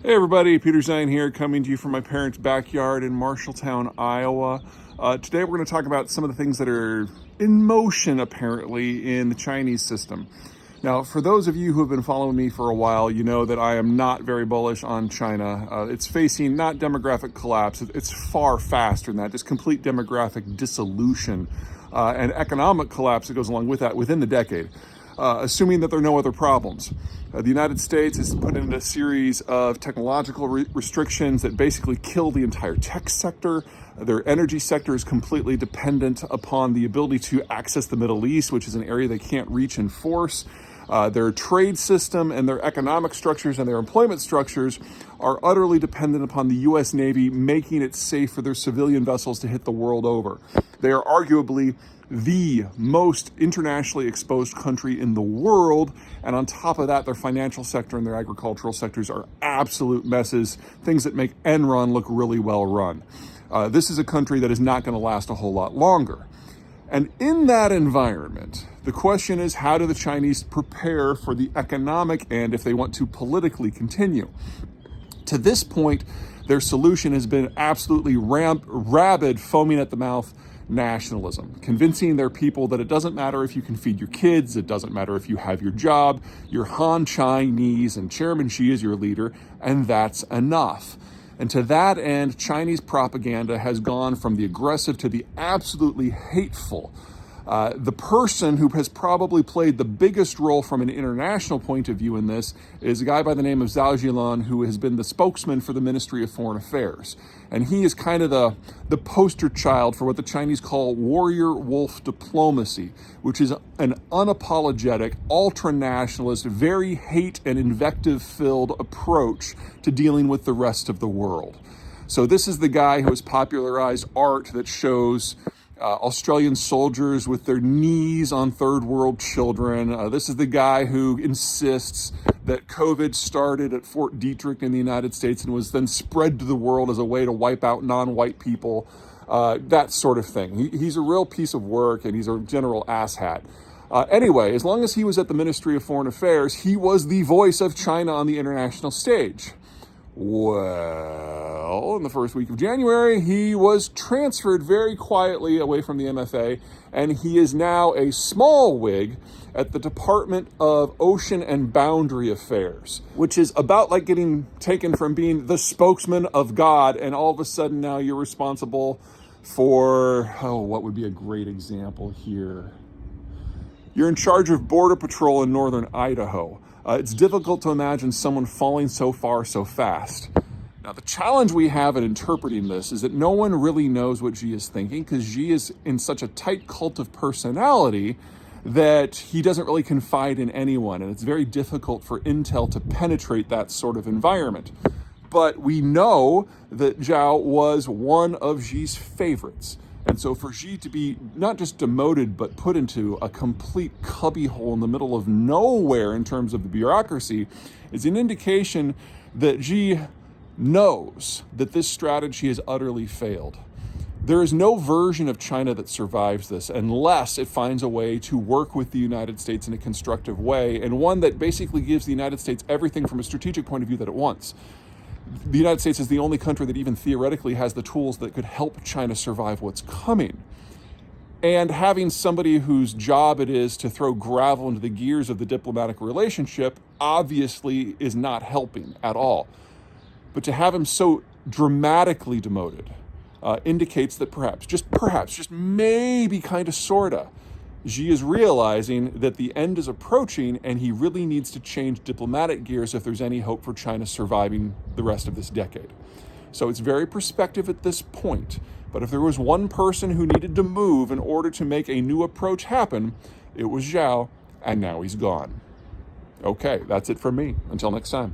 Hey everybody, Peter Zine here, coming to you from my parents' backyard in Marshalltown, Iowa. Today we're going to talk about some of the things that are in motion, apparently, in the Chinese system. Now, for those of you who have been following me for a while, you know that I am not very bullish on China. It's facing not demographic collapse, it's far faster than that, just complete demographic dissolution and economic collapse that goes along with that within the decade. Assuming that there are no other problems. The United States has put in a series of technological restrictions that basically kill the entire tech sector. Their energy sector is completely dependent upon the ability to access the Middle East, which is an area they can't reach and force. Their trade system and their economic structures and their employment structures are utterly dependent upon the U.S. Navy making it safe for their civilian vessels to hit the world over. They are arguably the most internationally exposed country in the world, and on top of that, their financial sector and their agricultural sectors are absolute messes, things that make Enron look really well run. This is a country that is not going to last a whole lot longer. And in that environment, the question is, how do the Chinese prepare for the economic end if they want to politically continue? To this point, their solution has been absolutely rabid, foaming at the mouth nationalism, convincing their people that it doesn't matter if you can feed your kids, it doesn't matter if you have your job, you're Han Chinese and Chairman Xi is your leader, and that's enough. And to that end, Chinese propaganda has gone from the aggressive to the absolutely hateful. The person who has probably played the biggest role from an international point of view in this is a guy by the name of Zhao Zhilan, who has been the spokesman for the Ministry of Foreign Affairs. And he is kind of the poster child for what the Chinese call warrior wolf diplomacy, which is an unapologetic, ultra-nationalist, very hate and invective-filled approach to dealing with the rest of the world. So this is the guy who has popularized art that shows Australian soldiers with their knees on third world children. This is the guy who insists that COVID started at Fort Detrick in the United States and was then spread to the world as a way to wipe out non-white people, that sort of thing. He's a real piece of work, and he's a general asshat. Anyway, as long as he was at the Ministry of Foreign Affairs, he was the voice of China on the international stage. Well, in the first week of January, he was transferred very quietly away from the MFA, and he is now a small wig at the Department of Ocean and Boundary Affairs, which is about like getting taken from being the spokesman of God, and all of a sudden now you're responsible for, what would be a great example here? You're in charge of Border Patrol in northern Idaho. It's difficult to imagine someone falling so far so fast. Now, the challenge we have in interpreting this is that no one really knows what Xi is thinking, because Xi is in such a tight cult of personality that he doesn't really confide in anyone, and it's very difficult for intel to penetrate that sort of environment. But we know that Zhao was one of Xi's favorites. And so for Xi to be not just demoted, but put into a complete cubbyhole in the middle of nowhere in terms of the bureaucracy is an indication that Xi knows that this strategy has utterly failed. There is no version of China that survives this unless it finds a way to work with the United States in a constructive way, and one that basically gives the United States everything from a strategic point of view that it wants. The United States is the only country that even theoretically has the tools that could help China survive what's coming. And having somebody whose job it is to throw gravel into the gears of the diplomatic relationship obviously is not helping at all. But to have him so dramatically demoted indicates that perhaps, just maybe kind of sorta, Xi is realizing that the end is approaching, and he really needs to change diplomatic gears if there's any hope for China surviving the rest of this decade. So it's very prospective at this point. But if there was one person who needed to move in order to make a new approach happen, it was Zhao, and now he's gone. Okay, that's it from me. Until next time.